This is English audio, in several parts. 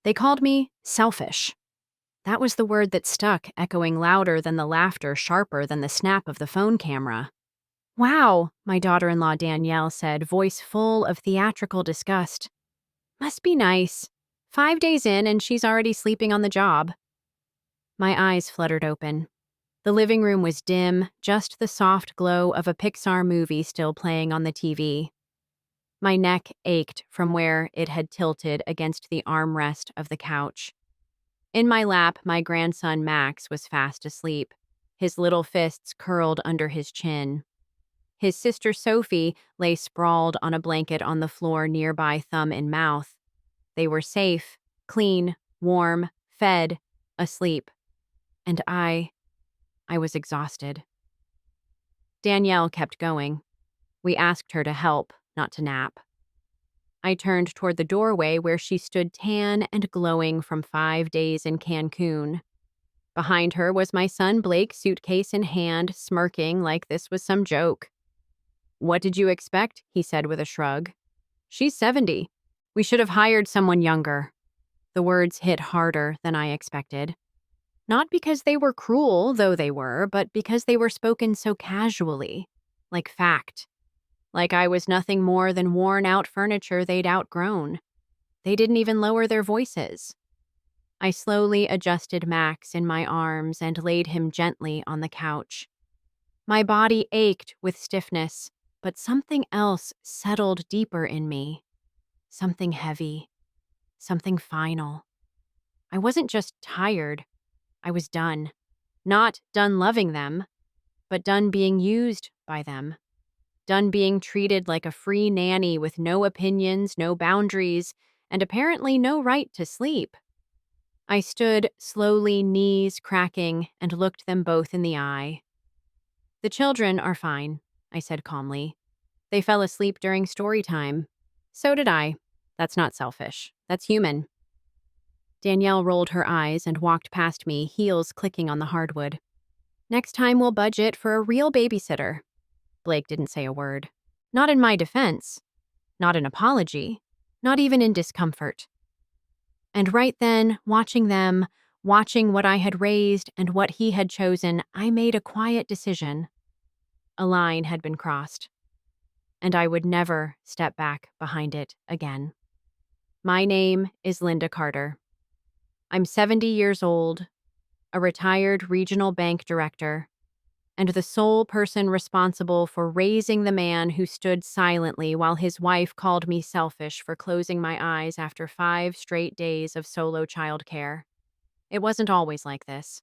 They called me selfish. That was the word that stuck, echoing louder than the laughter, sharper than the snap of the phone camera. Wow, my daughter-in-law Danielle said, voice full of theatrical disgust. Must be nice. 5 days in and she's already sleeping on the job. My eyes fluttered open. The living room was dim, just the soft glow of a Pixar movie still playing on the TV. My neck ached from where it had tilted against the armrest of the couch. In my lap, my grandson Max was fast asleep, his little fists curled under his chin. His sister Sophie lay sprawled on a blanket on the floor nearby, thumb in mouth. They were safe, clean, warm, fed, asleep. And I was exhausted. Danielle kept going. We asked her to help, not to nap. I turned toward the doorway where she stood tan and glowing from 5 days in Cancun. Behind her was my son Blake, suitcase in hand, smirking like this was some joke. "What did you expect?" he said with a shrug. "She's 70. We should have hired someone younger." The words hit harder than I expected. Not because they were cruel, though they were, but because they were spoken so casually, like fact. Like I was nothing more than worn-out furniture they'd outgrown. They didn't even lower their voices. I slowly adjusted Max in my arms and laid him gently on the couch. My body ached with stiffness, but something else settled deeper in me. Something heavy. Something final. I wasn't just tired. I was done. Not done loving them, but done being used by them. Done being treated like a free nanny with no opinions, no boundaries, and apparently no right to sleep. I stood slowly, knees cracking, and looked them both in the eye. "The children are fine," I said calmly. "They fell asleep during story time. So did I. That's not selfish. That's human." Danielle rolled her eyes and walked past me, heels clicking on the hardwood. "Next time we'll budget for a real babysitter." Blake didn't say a word. Not in my defense. Not an apology. Not even in discomfort. And right then, watching them, watching what I had raised and what he had chosen, I made a quiet decision. A line had been crossed. And I would never step back behind it again. My name is Linda Carter. I'm 70 years old, a retired regional bank director, and the sole person responsible for raising the man who stood silently while his wife called me selfish for closing my eyes after 5 straight days of solo childcare. It wasn't always like this.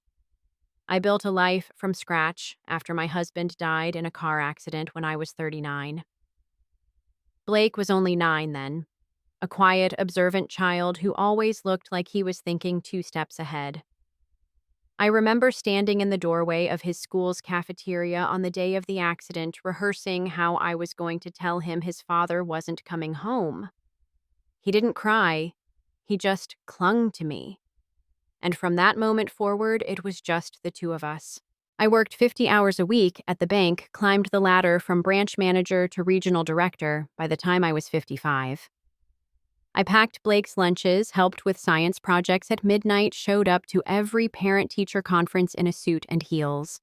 I built a life from scratch after my husband died in a car accident when I was 39. Blake was only 9 then, a quiet, observant child who always looked like he was thinking 2 steps ahead. I remember standing in the doorway of his school's cafeteria on the day of the accident, rehearsing how I was going to tell him his father wasn't coming home. He didn't cry. He just clung to me. And from that moment forward, it was just the two of us. I worked 50 hours a week at the bank, climbed the ladder from branch manager to regional director by the time I was 55. I packed Blake's lunches, helped with science projects at midnight, showed up to every parent-teacher conference in a suit and heels.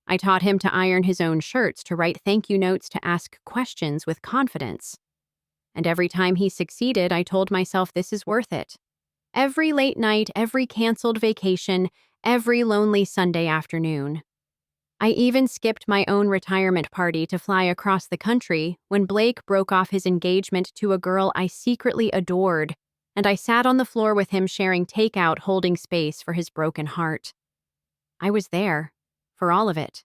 I taught him to iron his own shirts, to write thank you notes, to ask questions with confidence. And every time he succeeded, I told myself this is worth it. Every late night, every canceled vacation, every lonely Sunday afternoon. I even skipped my own retirement party to fly across the country when Blake broke off his engagement to a girl I secretly adored, and I sat on the floor with him sharing takeout, holding space for his broken heart. I was there, for all of it.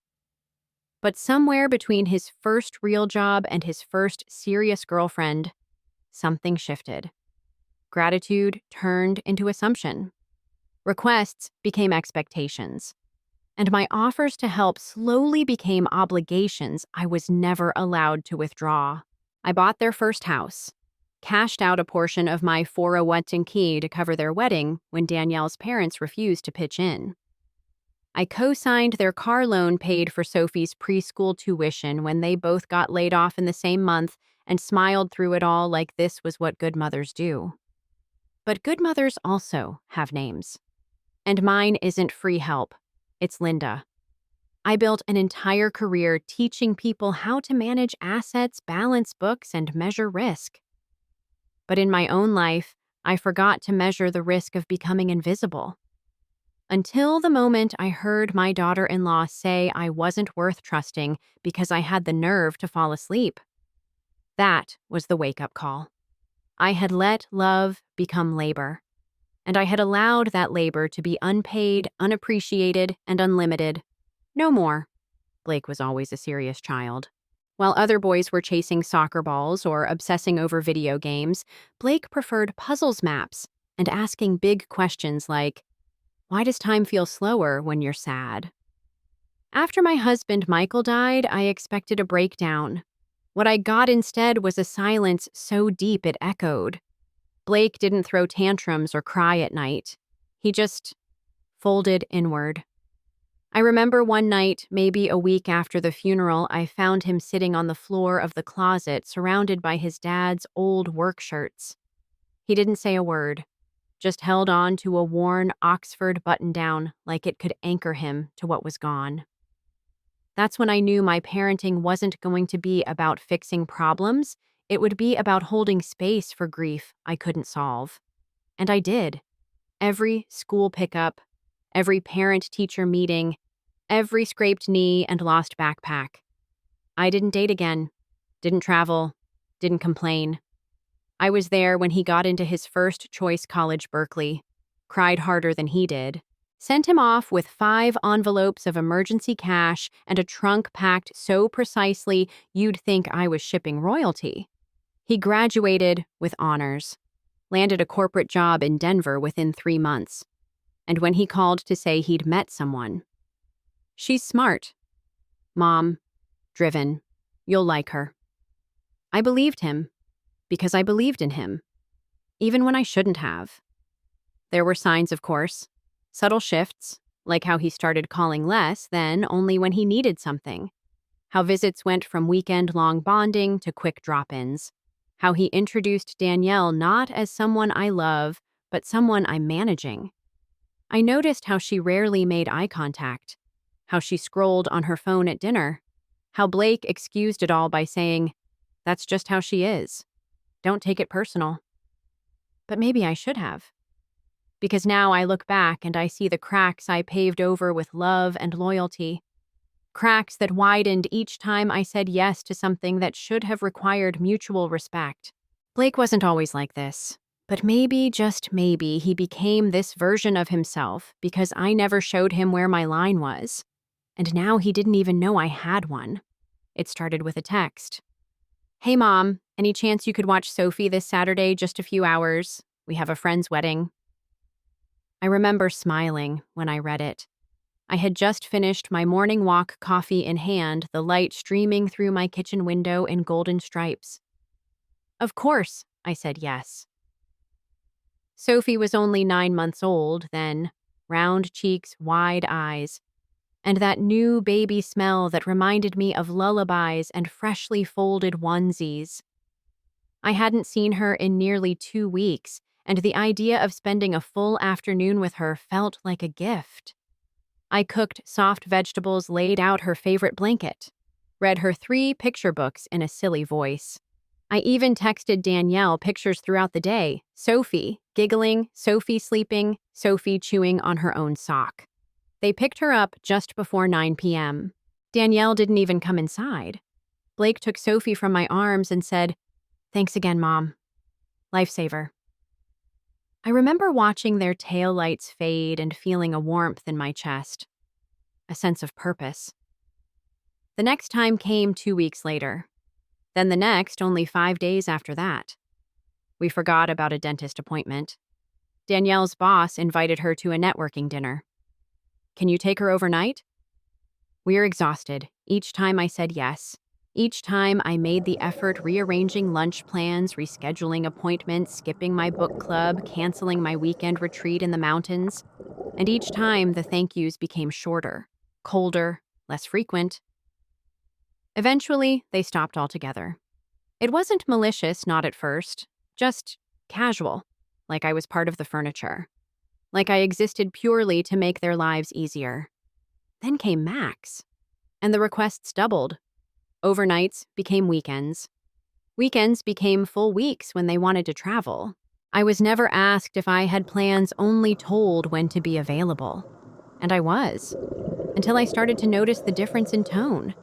But somewhere between his first real job and his first serious girlfriend, something shifted. Gratitude turned into assumption. Requests became expectations. And my offers to help slowly became obligations I was never allowed to withdraw. I bought their first house, cashed out a portion of my 401k to cover their wedding when Danielle's parents refused to pitch in. I co-signed their car loan, paid for Sophie's preschool tuition when they both got laid off in the same month, and smiled through it all like this was what good mothers do. But good mothers also have names. And mine isn't free help. It's Linda. I built an entire career teaching people how to manage assets, balance books, and measure risk. But in my own life, I forgot to measure the risk of becoming invisible. Until the moment I heard my daughter-in-law say I wasn't worth trusting because I had the nerve to fall asleep. That was the wake-up call. I had let love become labor, and I had allowed that labor to be unpaid, unappreciated, and unlimited. No more. Blake was always a serious child. While other boys were chasing soccer balls or obsessing over video games, Blake preferred puzzles maps and asking big questions like, why does time feel slower when you're sad? After my husband Michael died, I expected a breakdown. What I got instead was a silence so deep it echoed. Blake didn't throw tantrums or cry at night. He just folded inward. I remember one night, maybe a week after the funeral, I found him sitting on the floor of the closet surrounded by his dad's old work shirts. He didn't say a word, just held on to a worn Oxford button-down like it could anchor him to what was gone. That's when I knew my parenting wasn't going to be about fixing problems. It would be about holding space for grief I couldn't solve. And I did. Every school pickup, every parent-teacher meeting, every scraped knee and lost backpack. I didn't date again, didn't travel, didn't complain. I was there when he got into his first choice college, Berkeley, cried harder than he did, sent him off with 5 envelopes of emergency cash and a trunk packed so precisely you'd think I was shipping royalty. He graduated with honors, landed a corporate job in Denver within 3 months. And when he called to say he'd met someone, she's smart, mom, driven, you'll like her. I believed him because I believed in him, even when I shouldn't have. There were signs, of course, subtle shifts, like how he started calling less, then only when he needed something, how visits went from weekend-long bonding to quick drop-ins, how he introduced Danielle not as someone I love, but someone I'm managing. I noticed how she rarely made eye contact, how she scrolled on her phone at dinner, how Blake excused it all by saying, "That's just how she is. Don't take it personal." But maybe I should have. Because now I look back and I see the cracks I paved over with love and loyalty. Cracks that widened each time I said yes to something that should have required mutual respect. Blake wasn't always like this. But maybe, just maybe, he became this version of himself because I never showed him where my line was. And now he didn't even know I had one. It started with a text. "Hey Mom, any chance you could watch Sophie this Saturday, just a few hours? We have a friend's wedding." I remember smiling when I read it. I had just finished my morning walk, coffee in hand, the light streaming through my kitchen window in golden stripes. Of course, I said yes. Sophie was only 9 months old then, round cheeks, wide eyes, and that new baby smell that reminded me of lullabies and freshly folded onesies. I hadn't seen her in nearly 2 weeks, and the idea of spending a full afternoon with her felt like a gift. I cooked soft vegetables, laid out her favorite blanket, read her 3 picture books in a silly voice. I even texted Danielle pictures throughout the day, Sophie giggling, Sophie sleeping, Sophie chewing on her own sock. They picked her up just before 9 p.m. Danielle didn't even come inside. Blake took Sophie from my arms and said, "Thanks again, Mom. Lifesaver." I remember watching their taillights fade and feeling a warmth in my chest, a sense of purpose. The next time came 2 weeks later. Then the next, only 5 days after that. We forgot about a dentist appointment. Danielle's boss invited her to a networking dinner. "Can you take her overnight?" We're exhausted. Each time I said yes. Each time I made the effort rearranging lunch plans, rescheduling appointments, skipping my book club, canceling my weekend retreat in the mountains. And each time the thank yous became shorter, colder, less frequent. Eventually, they stopped altogether. It wasn't malicious, not at first, just casual, like I was part of the furniture, like I existed purely to make their lives easier. Then came Max, and the requests doubled. Overnights became weekends. Weekends became full weeks when they wanted to travel. I was never asked if I had plans, only told when to be available. And I was, until I started to notice the difference in tone.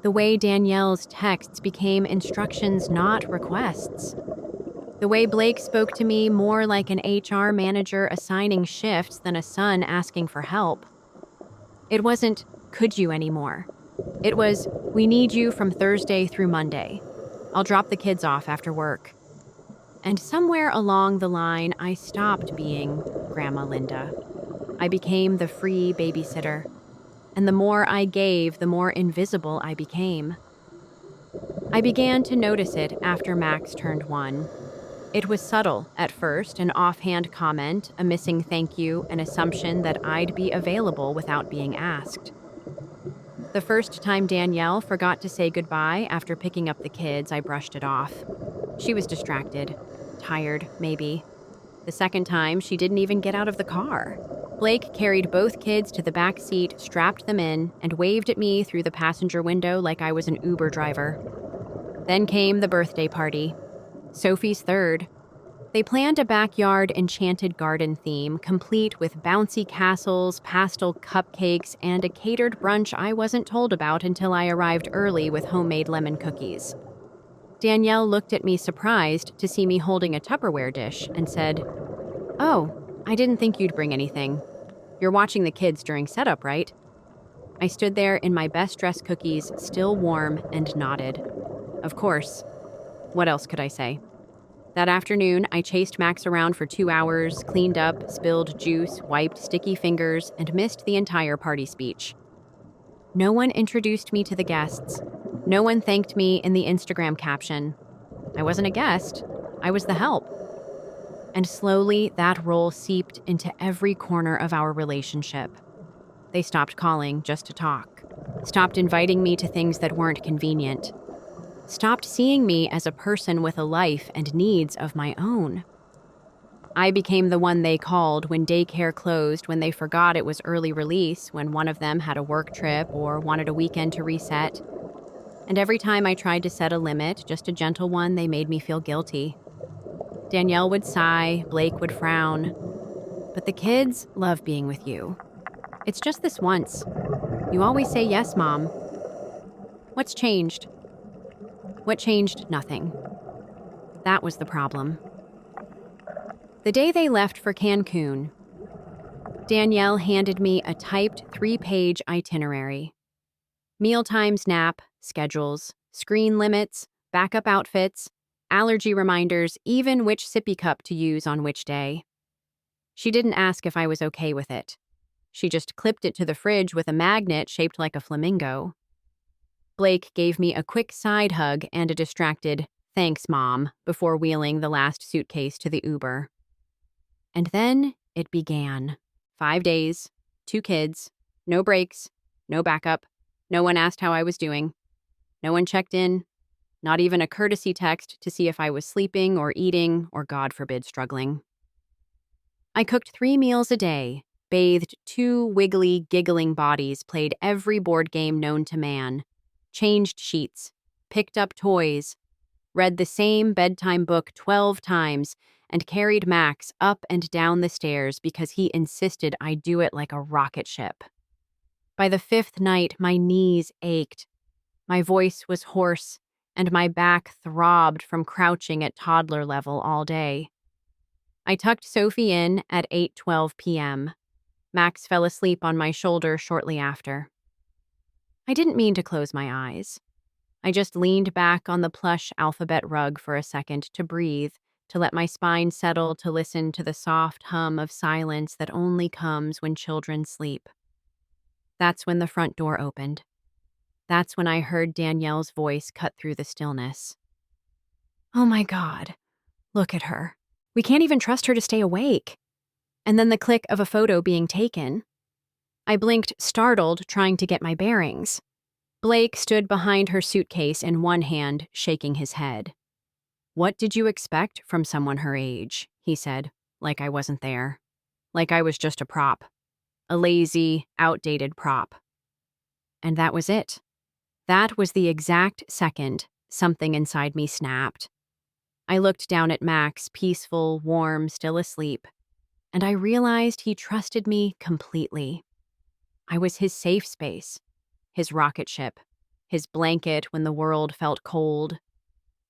The way Danielle's texts became instructions, not requests. The way Blake spoke to me more like an HR manager assigning shifts than a son asking for help. It wasn't, could you anymore? It was, we need you from Thursday through Monday. I'll drop the kids off after work. And somewhere along the line, I stopped being Grandma Linda. I became the free babysitter. And the more I gave, the more invisible I became. I began to notice it after Max turned 1. It was subtle at first, an offhand comment, a missing thank you, an assumption that I'd be available without being asked. The first time Danielle forgot to say goodbye after picking up the kids, I brushed it off. She was distracted, tired, maybe. The second time, she didn't even get out of the car. Blake carried both kids to the back seat, strapped them in, and waved at me through the passenger window like I was an Uber driver. Then came the birthday party. Sophie's third. They planned a backyard enchanted garden theme, complete with bouncy castles, pastel cupcakes, and a catered brunch I wasn't told about until I arrived early with homemade lemon cookies. Danielle looked at me surprised to see me holding a Tupperware dish and said, "Oh, I didn't think you'd bring anything. You're watching the kids during setup, right?" I stood there in my best dress cookies, still warm, and nodded. Of course. What else could I say? That afternoon, I chased Max around for 2 hours, cleaned up, spilled juice, wiped sticky fingers, and missed the entire party speech. No one introduced me to the guests. No one thanked me in the Instagram caption. I wasn't a guest. I was the help. And slowly, that role seeped into every corner of our relationship. They stopped calling just to talk. Stopped inviting me to things that weren't convenient. Stopped seeing me as a person with a life and needs of my own. I became the one they called when daycare closed, when they forgot it was early release, when one of them had a work trip or wanted a weekend to reset. And every time I tried to set a limit, just a gentle one, they made me feel guilty. Danielle would sigh, Blake would frown. But the kids love being with you. It's just this once. You always say yes, Mom. What's changed? What changed? Nothing. That was the problem. The day they left for Cancun, Danielle handed me a typed 3-page itinerary. Mealtimes, nap, schedules, screen limits, backup outfits, allergy reminders, even which sippy cup to use on which day. She didn't ask if I was okay with it. She just clipped it to the fridge with a magnet shaped like a flamingo. Blake gave me a quick side hug and a distracted, "Thanks, Mom," before wheeling the last suitcase to the Uber. And then it began. 5 days, 2 kids, no breaks, no backup, no one asked how I was doing. No one checked in, not even a courtesy text to see if I was sleeping or eating or, God forbid, struggling. I cooked 3 meals a day, bathed 2 wiggly, giggling bodies, played every board game known to man, changed sheets, picked up toys, read the same bedtime book 12 times, and carried Max up and down the stairs because he insisted I do it like a rocket ship. By the 5th night, my knees ached. My voice was hoarse, and my back throbbed from crouching at toddler level all day. I tucked Sophie in at 8:12 p.m. Max fell asleep on my shoulder shortly after. I didn't mean to close my eyes. I just leaned back on the plush alphabet rug for a second to breathe, to let my spine settle, to listen to the soft hum of silence that only comes when children sleep. That's when the front door opened. That's when I heard Danielle's voice cut through the stillness. "Oh my God, look at her. We can't even trust her to stay awake." And then the click of a photo being taken. I blinked, startled, trying to get my bearings. Blake stood behind her suitcase in one hand, shaking his head. "What did you expect from someone her age?" he said. like I wasn't there, like I was just a prop, a lazy, outdated prop. And that was it. That was the exact second something inside me snapped. I looked down at Max, peaceful, warm, still asleep, and I realized he trusted me completely. I was his safe space, his rocket ship, his blanket when the world felt cold.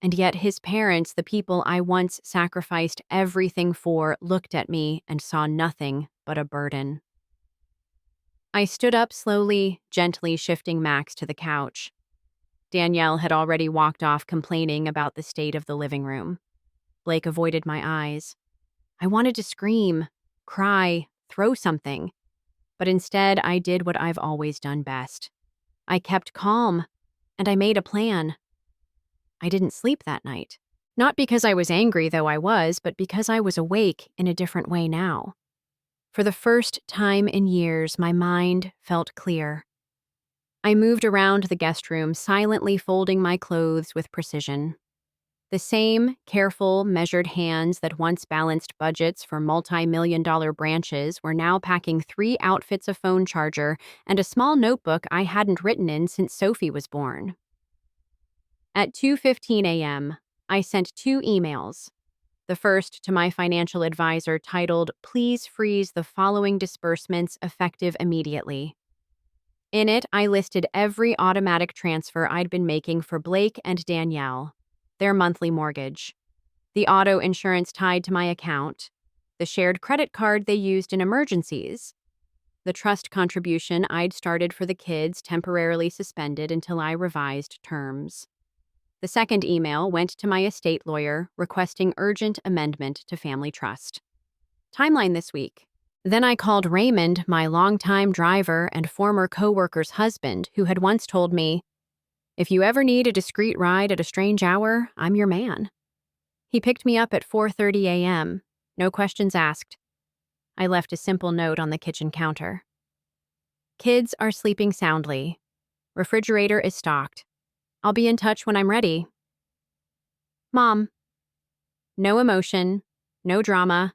And yet his parents, the people I once sacrificed everything for, looked at me and saw nothing but a burden. I stood up slowly, gently shifting Max to the couch. Danielle had already walked off complaining about the state of the living room. Blake avoided my eyes. I wanted to scream, cry, throw something. But instead, I did what I've always done best. I kept calm, and I made a plan. I didn't sleep that night. Not because I was angry, though I was, but because I was awake in a different way now. For the first time in years, my mind felt clear. I moved around the guest room, silently folding my clothes with precision. The same careful, measured hands that once balanced budgets for multi-million-dollar branches were now packing 3 outfits, a phone charger, and a small notebook I hadn't written in since Sophie was born. At 2:15 a.m., I sent 2 emails. The first to my financial advisor titled, "Please freeze the following disbursements effective immediately." In it, I listed every automatic transfer I'd been making for Blake and Danielle, their monthly mortgage, the auto insurance tied to my account, the shared credit card they used in emergencies, the trust contribution I'd started for the kids temporarily suspended until I revised terms. The second email went to my estate lawyer requesting urgent amendment to family trust. Timeline this week. Then I called Raymond, my longtime driver and former coworker's husband, who had once told me, "If you ever need a discreet ride at a strange hour, I'm your man." He picked me up at 4:30 a.m., no questions asked. I left a simple note on the kitchen counter. "Kids are sleeping soundly. Refrigerator is stocked. I'll be in touch when I'm ready. Mom." No emotion, no drama,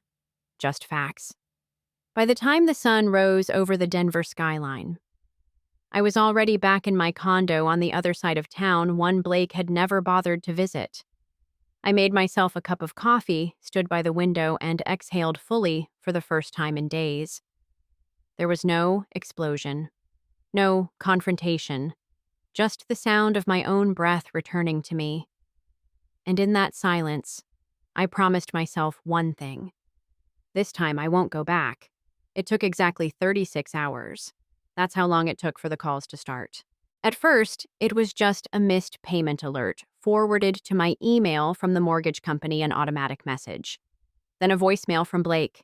just facts. By the time the sun rose over the Denver skyline, I was already back in my condo on the other side of town, one Blake had never bothered to visit. I made myself a cup of coffee, stood by the window, and exhaled fully for the first time in days. There was no explosion, no confrontation, just the sound of my own breath returning to me. And in that silence, I promised myself one thing. This time I won't go back. It took exactly 36 hours. That's how long it took for the calls to start. At first, it was just a missed payment alert, forwarded to my email from the mortgage company, an automatic message. Then a voicemail from Blake.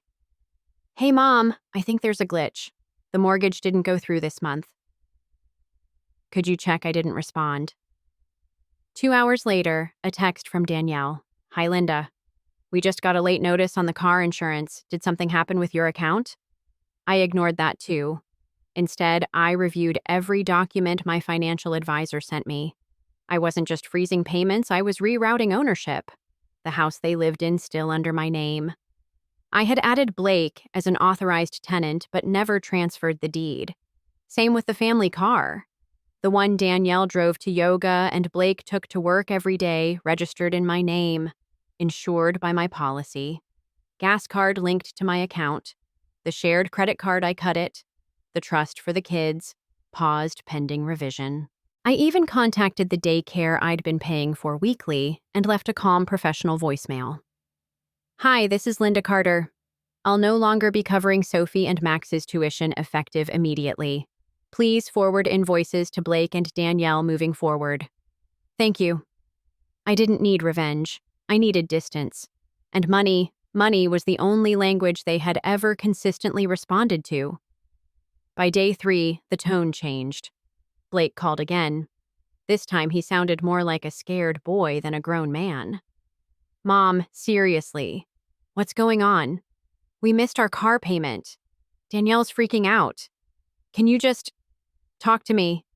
"Hey, Mom, I think there's a glitch. The mortgage didn't go through this month. Could you check?" I didn't respond. 2 hours later, a text from Danielle. "Hi, Linda. We just got a late notice on the car insurance. Did something happen with your account?" I ignored that too. Instead, I reviewed every document my financial advisor sent me. I wasn't just freezing payments, I was rerouting ownership. The house they lived in still under my name. I had added Blake as an authorized tenant, but never transferred the deed. Same with the family car. The one Danielle drove to yoga and Blake took to work every day, registered in my name, insured by my policy. Gas card linked to my account. The shared credit card, I cut it. The trust for the kids, paused pending revision. I even contacted the daycare I'd been paying for weekly and left a calm professional voicemail. "Hi, this is Linda Carter. I'll no longer be covering Sophie and Max's tuition effective immediately. Please forward invoices to Blake and Danielle moving forward. Thank you." I didn't need revenge. I needed distance. And money was the only language they had ever consistently responded to. By day 3, the tone changed. Blake called again. This time he sounded more like a scared boy than a grown man. "Mom, seriously. What's going on? We missed our car payment. Danielle's freaking out. Can you just talk to me?"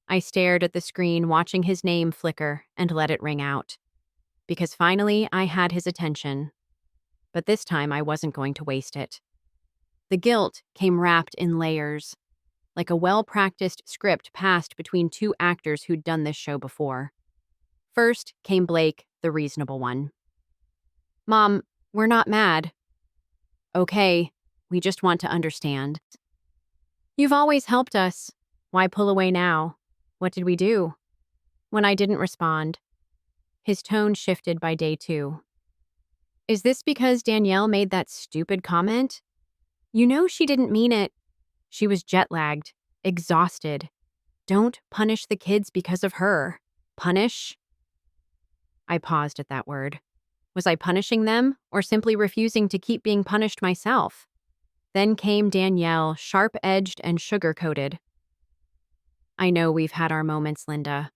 I stared at the screen, watching his name flicker, and let it ring out. Because finally I had his attention. but this time I wasn't going to waste it. The guilt came wrapped in layers, like a well-practiced script passed between two actors who'd done this show before. First came Blake, the reasonable one. "Mom, we're not mad." "Okay, we just want to understand." "You've always helped us. Why pull away now? What did we do?" When I didn't respond, his tone shifted by day 2. "Is this because Danielle made that stupid comment? You know she didn't mean it. She was jet-lagged, exhausted. Don't punish the kids because of her. Punish?" I paused at that word. Was I punishing them, or simply refusing to keep being punished myself? Then came Danielle, sharp-edged and sugar-coated. "I know we've had our moments, Linda,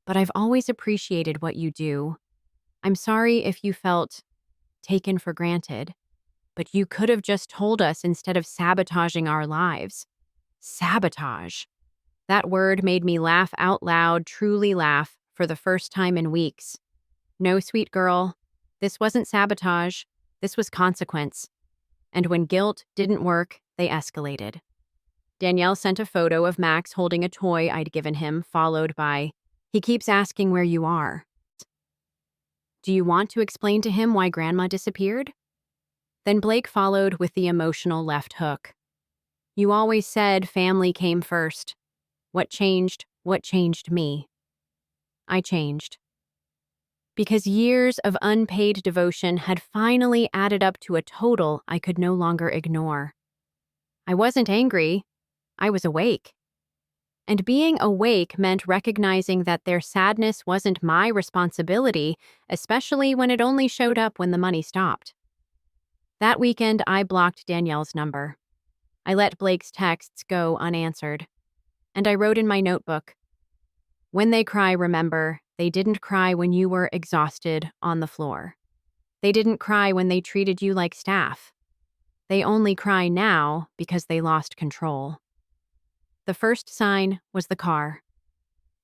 but I've always appreciated what you do. I'm sorry if you felt taken for granted, but you could have just told us instead of sabotaging our lives." Sabotage. That word made me laugh out loud, truly laugh, for the first time in weeks. No, sweet girl, this wasn't sabotage. This was consequence. And when guilt didn't work, they escalated. Danielle sent a photo of Max holding a toy I'd given him, followed by, "He keeps asking where you are. Do you want to explain to him why Grandma disappeared?" Then Blake followed with the emotional left hook. "You always said family came first. What changed? What changed me?" I changed. Because years of unpaid devotion had finally added up to a total I could no longer ignore. I wasn't angry. I was awake. And being awake meant recognizing that their sadness wasn't my responsibility, especially when it only showed up when the money stopped. That weekend, I blocked Danielle's number. I let Blake's texts go unanswered. And I wrote in my notebook, "When they cry, remember, they didn't cry when you were exhausted on the floor. They didn't cry when they treated you like staff. They only cry now because they lost control." The first sign was the car.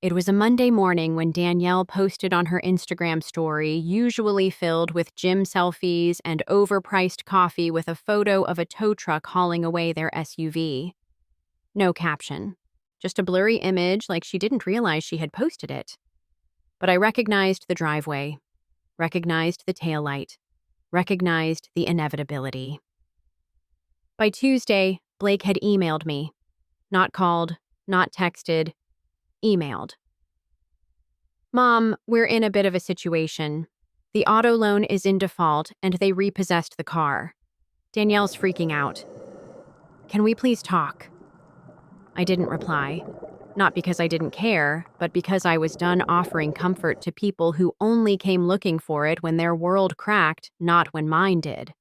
It was a Monday morning when Danielle posted on her Instagram story, usually filled with gym selfies and overpriced coffee with a photo of a tow truck hauling away their SUV. No caption. Just a blurry image like she didn't realize she had posted it. But I recognized the driveway, recognized the taillight, recognized the inevitability. By Tuesday, Blake had emailed me. Not called, not texted, emailed. "Mom, we're in a bit of a situation. The auto loan is in default and they repossessed the car. Danielle's freaking out. Can we please talk?" I didn't reply. Not because I didn't care, but because I was done offering comfort to people who only came looking for it when their world cracked, not when mine did.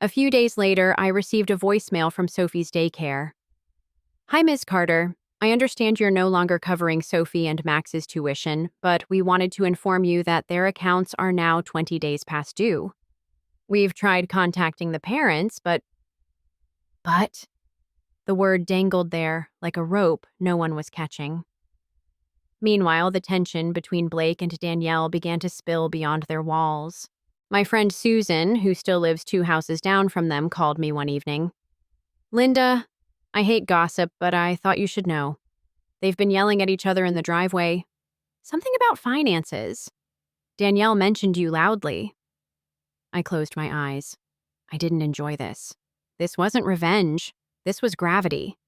A few days later, I received a voicemail from Sophie's daycare. "Hi, Ms. Carter. I understand you're no longer covering Sophie and Max's tuition, but we wanted to inform you that their accounts are now 20 days past due. We've tried contacting the parents, but..." The word dangled there like a rope no one was catching. Meanwhile, the tension between Blake and Danielle began to spill beyond their walls. My friend Susan, who still lives 2 houses down from them, called me one evening. "Linda, I hate gossip, but I thought you should know. They've been yelling at each other in the driveway. Something about finances. Danielle mentioned you loudly." I closed my eyes. I didn't enjoy this. This wasn't revenge. This was gravity.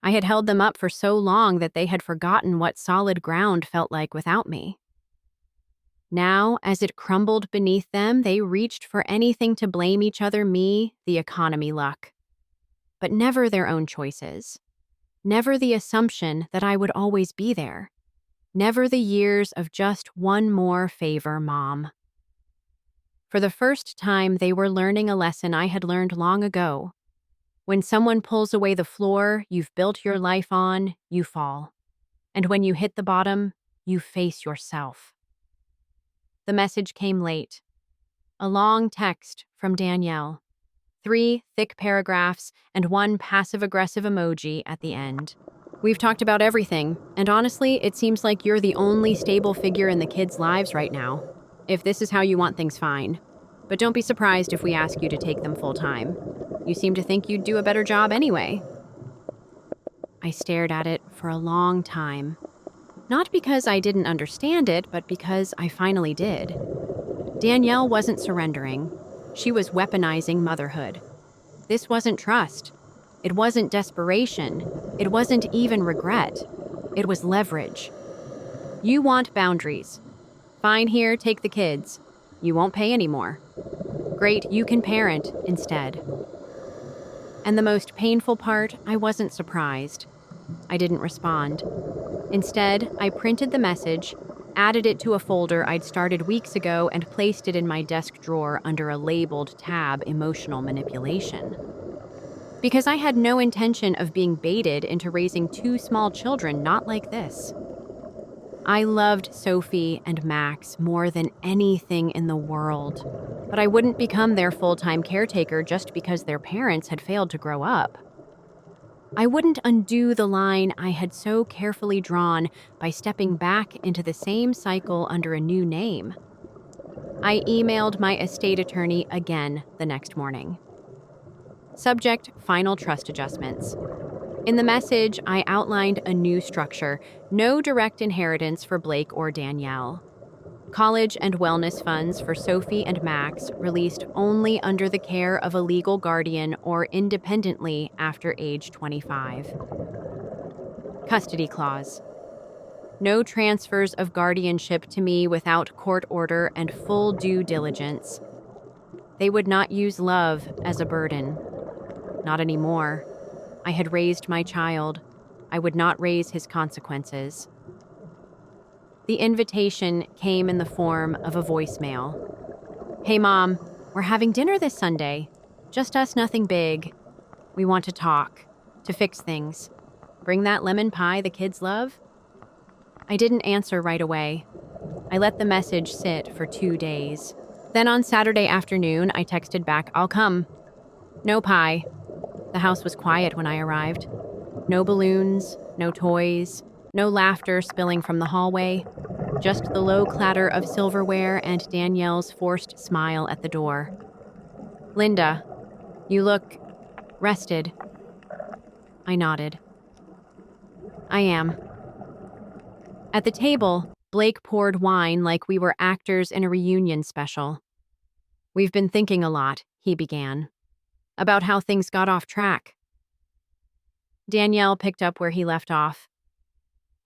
I had held them up for so long that they had forgotten what solid ground felt like without me. Now, as it crumbled beneath them, they reached for anything to blame each other, me, the economy luck. But never their own choices. Never the assumption that I would always be there. Never the years of just one more favor, Mom. For the first time, they were learning a lesson I had learned long ago. When someone pulls away the floor you've built your life on, you fall. And when you hit the bottom, you face yourself. The message came late. A long text from Danielle. 3 thick paragraphs and 1 passive-aggressive emoji at the end. "We've talked about everything, and honestly, it seems like you're the only stable figure in the kids' lives right now. If this is how you want things, fine. But don't be surprised if we ask you to take them full time. You seem to think you'd do a better job anyway. I stared at it for a long time. Not because I didn't understand it, but because I finally did. Danielle wasn't surrendering. She was weaponizing motherhood. This wasn't trust. It wasn't desperation. It wasn't even regret. It was leverage. You want boundaries. Fine, here, take the kids. You won't pay anymore. Great, you can parent instead. And the most painful part, I wasn't surprised. I didn't respond. Instead, I printed the message, added it to a folder I'd started weeks ago, and placed it in my desk drawer under a labeled tab, emotional manipulation. Because I had no intention of being baited into raising two small children not like this. I loved Sophie and Max more than anything in the world, but I wouldn't become their full-time caretaker just because their parents had failed to grow up. I wouldn't undo the line I had so carefully drawn by stepping back into the same cycle under a new name. I emailed my estate attorney again the next morning. Subject: final trust adjustments. In the message, I outlined a new structure: no direct inheritance for Blake or Danielle. College and wellness funds for Sophie and Max released only under the care of a legal guardian or independently after age 25. Custody clause. No transfers of guardianship to me without court order and full due diligence. They would not use love as a burden. Not anymore. I had raised my child. I would not raise his consequences. The invitation came in the form of a voicemail. Hey, Mom, we're having dinner this Sunday. Just us, nothing big. We want to talk, to fix things. Bring that lemon pie the kids love? I didn't answer right away. I let the message sit for 2 days. Then on Saturday afternoon, I texted back, I'll come. No pie. The house was quiet when I arrived. No balloons, no toys, no laughter spilling from the hallway. Just the low clatter of silverware and Danielle's forced smile at the door. Linda, you look rested. I nodded. I am. At the table, Blake poured wine like we were actors in a reunion special. We've been thinking a lot, he began, about how things got off track. Danielle picked up where he left off.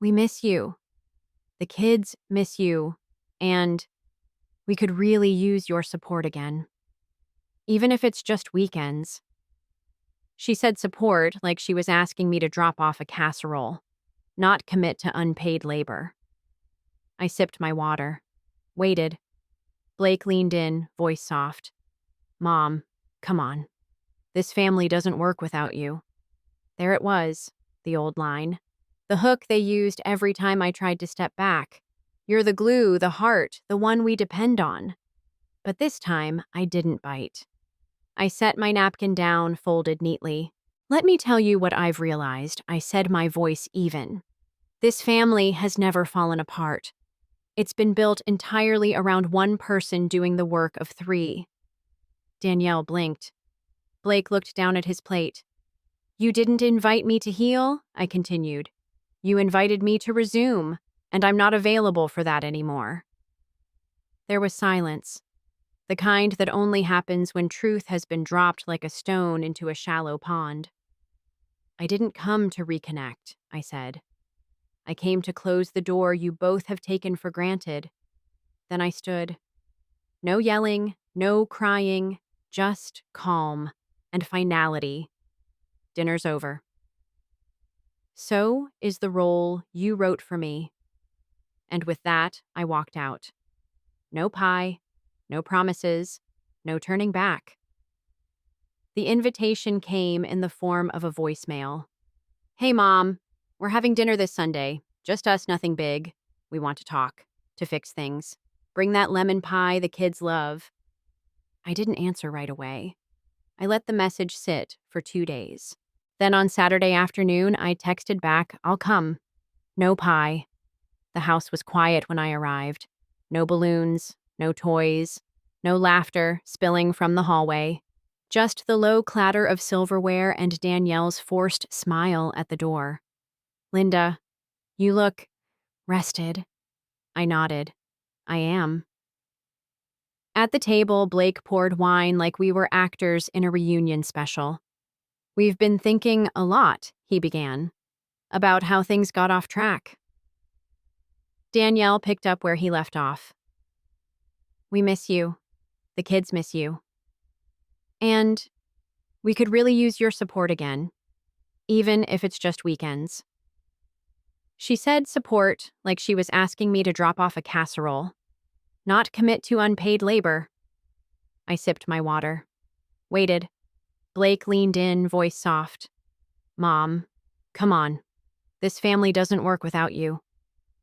We miss you. The kids miss you, and we could really use your support again. Even if it's just weekends. She said support like she was asking me to drop off a casserole, not commit to unpaid labor. I sipped my water, waited. Blake leaned in, voice soft. Mom, come on. This family doesn't work without you. There it was, the old line. The hook they used every time I tried to step back. You're the glue, the heart, the one we depend on. But this time, I didn't bite. I set my napkin down, folded neatly. Let me tell you what I've realized, I said, my voice even. This family has never fallen apart. It's been built entirely around one person doing the work of three. Danielle blinked. Blake looked down at his plate. You didn't invite me to heal, I continued. You invited me to resume, and I'm not available for that anymore. There was silence, the kind that only happens when truth has been dropped like a stone into a shallow pond. I didn't come to reconnect, I said. I came to close the door you both have taken for granted. Then I stood. No yelling, no crying, just calm and finality. Dinner's over. So is the role you wrote for me. And with that, I walked out. No pie, no promises, no turning back. The invitation came in the form of a voicemail. Hey, Mom, we're having dinner this Sunday. Just us, nothing big. We want to talk, to fix things. Bring that lemon pie the kids love. I didn't answer right away. I let the message sit for 2 days. Then on Saturday afternoon, I texted back, I'll come. No pie. The house was quiet when I arrived. No balloons, no toys, No laughter spilling from the hallway. Just the low clatter of silverware and Danielle's forced smile at the door. "Linda, you look rested." I nodded. "I am." At the table, Blake poured wine like we were actors in a reunion special. "We've been thinking a lot," he began, "about how things got off track." Danielle picked up where he left off. "We miss you. The kids miss you. And we could really use your support again, even if it's just weekends." She said support like she was asking me to drop off a casserole, not commit to unpaid labor. I sipped my water. Waited. Blake leaned in, voice soft. "Mom, come on. This family doesn't work without you."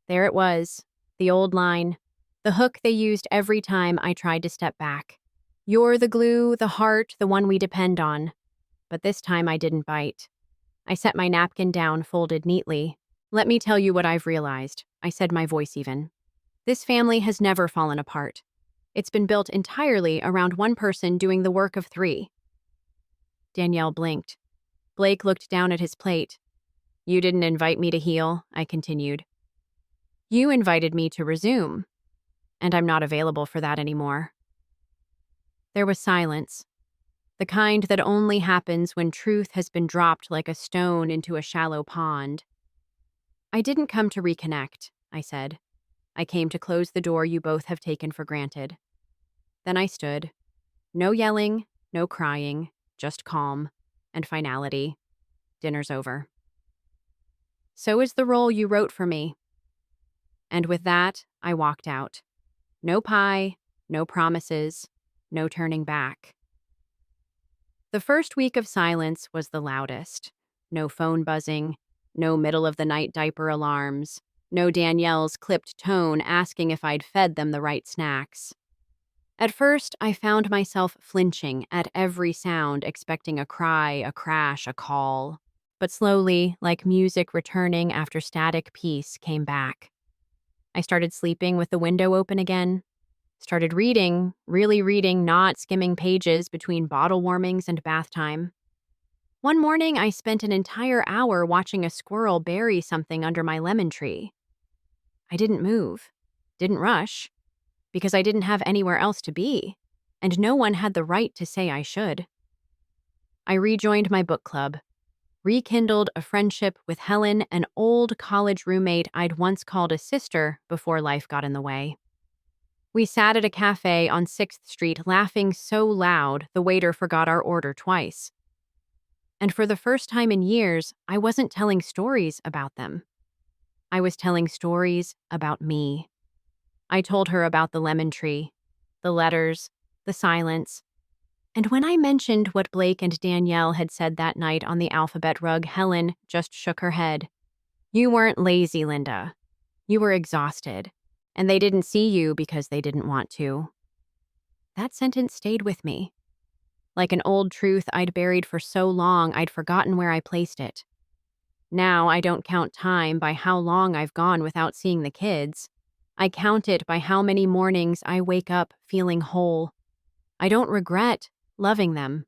There it was, the old line, the hook they used every time I tried to step back. "You're the glue, the heart, the one we depend on." But this time I didn't bite. I set my napkin down, folded neatly. "Let me tell you what I've realized," I said, my voice even. "This family has never fallen apart. It's been built entirely around one person doing the work of three." Danielle blinked. Blake looked down at his plate. "You didn't invite me to heal," I continued. "You invited me to resume, and I'm not available for that anymore." There was silence, the kind that only happens when truth has been dropped like a stone into a shallow pond. "I didn't come to reconnect," I said. "I came to close the door you both have taken for granted." Then I stood. No yelling, no crying, just calm and finality. "Dinner's over. So is the role you wrote for me." And with that, I walked out. No pie, no promises, no turning back. The first week of silence was the loudest. No phone buzzing, no middle-of-the-night diaper alarms, no Danielle's clipped tone asking if I'd fed them the right snacks. At first, I found myself flinching at every sound, expecting a cry, a crash, a call. But slowly, like music returning after static peace came back. I started sleeping with the window open again. Started reading, really reading, not skimming pages between bottle warmings and bath time. One morning, I spent an entire hour watching a squirrel bury something under my lemon tree. I didn't move, didn't rush, because I didn't have anywhere else to be, and no one had the right to say I should. I rejoined my book club, rekindled a friendship with Helen, an old college roommate I'd once called a sister before life got in the way. We sat at a cafe on 6th Street laughing so loud the waiter forgot our order twice. And for the first time in years, I wasn't telling stories about them. I was telling stories about me. I told her about the lemon tree, the letters, the silence. And when I mentioned what Blake and Danielle had said that night on the alphabet rug, Helen just shook her head. "You weren't lazy, Linda. You were exhausted. And they didn't see you because they didn't want to." That sentence stayed with me. Like an old truth I'd buried for so long I'd forgotten where I placed it. Now I don't count time by how long I've gone without seeing the kids. I count it by how many mornings I wake up feeling whole. I don't regret loving them.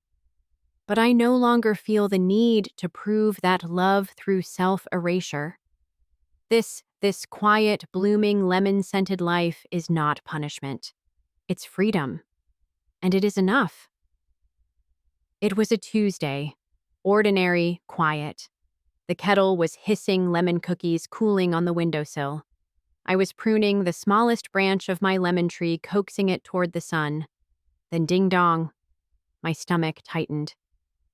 But I no longer feel the need to prove that love through self-erasure. This quiet, blooming, lemon-scented life is not punishment. It's freedom. And it is enough. It was a Tuesday. Ordinary, quiet. The kettle was hissing lemon cookies cooling on the windowsill. I was pruning the smallest branch of my lemon tree, coaxing it toward the sun. Then ding-dong. My stomach tightened.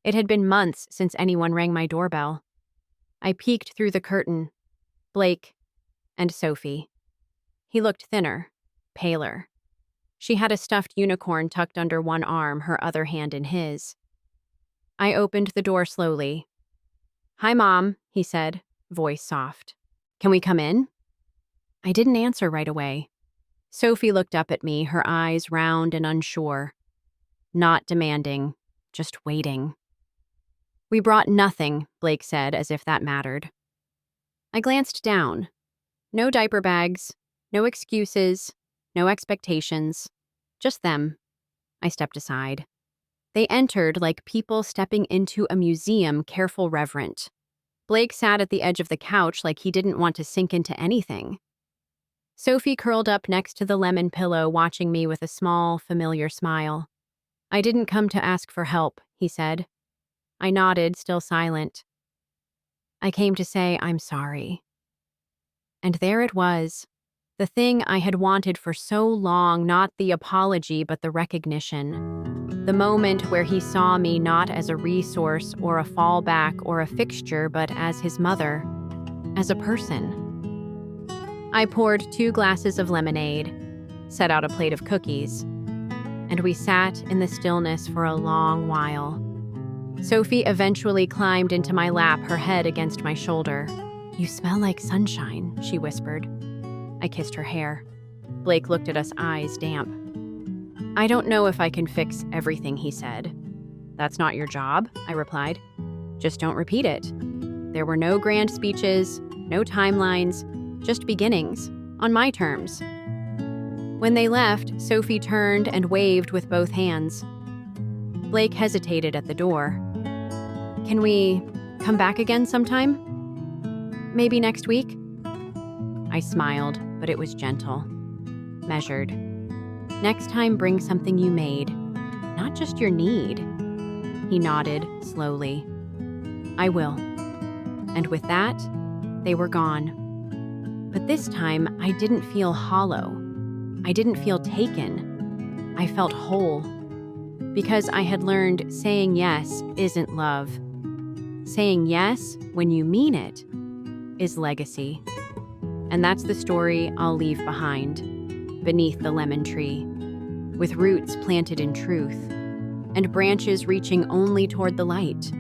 It had been months since anyone rang my doorbell. I peeked through the curtain. Blake and Sophie. He looked thinner, paler. She had a stuffed unicorn tucked under one arm, her other hand in his. I opened the door slowly. "Hi, Mom," he said, voice soft. "Can we come in?" I didn't answer right away. Sophie looked up at me, her eyes round and unsure. Not demanding, just waiting. "We brought nothing," Blake said, as if that mattered. I glanced down. No diaper bags, no excuses, no expectations. Just them, I stepped aside. They entered like people stepping into a museum, careful, reverent. Blake sat at the edge of the couch like he didn't want to sink into anything. Sophie curled up next to the lemon pillow, watching me with a small, familiar smile. "I didn't come to ask for help," he said. I nodded, still silent. "I came to say I'm sorry." And there it was. The thing I had wanted for so long, not the apology, but the recognition. The moment where he saw me not as a resource or a fallback or a fixture, but as his mother, as a person. I poured 2 glasses of lemonade, set out a plate of cookies, and we sat in the stillness for a long while. Sophie eventually climbed into my lap, her head against my shoulder. "You smell like sunshine," she whispered. I kissed her hair. Blake looked at us, eyes damp. "I don't know if I can fix everything," he said. "That's not your job," I replied. "Just don't repeat it." There were no grand speeches, no timelines, just beginnings, on my terms. When they left, Sophie turned and waved with both hands. Blake hesitated at the door. "Can we come back again sometime? Maybe next week?" I smiled, but it was gentle, measured. "Next time, bring something you made, not just your need." He nodded slowly. "I will." And with that, they were gone. But this time, I didn't feel hollow. I didn't feel taken. I felt whole. Because I had learned saying yes isn't love. Saying yes, when you mean it, is legacy. And that's the story I'll leave behind, beneath the lemon tree, with roots planted in truth, and branches reaching only toward the light.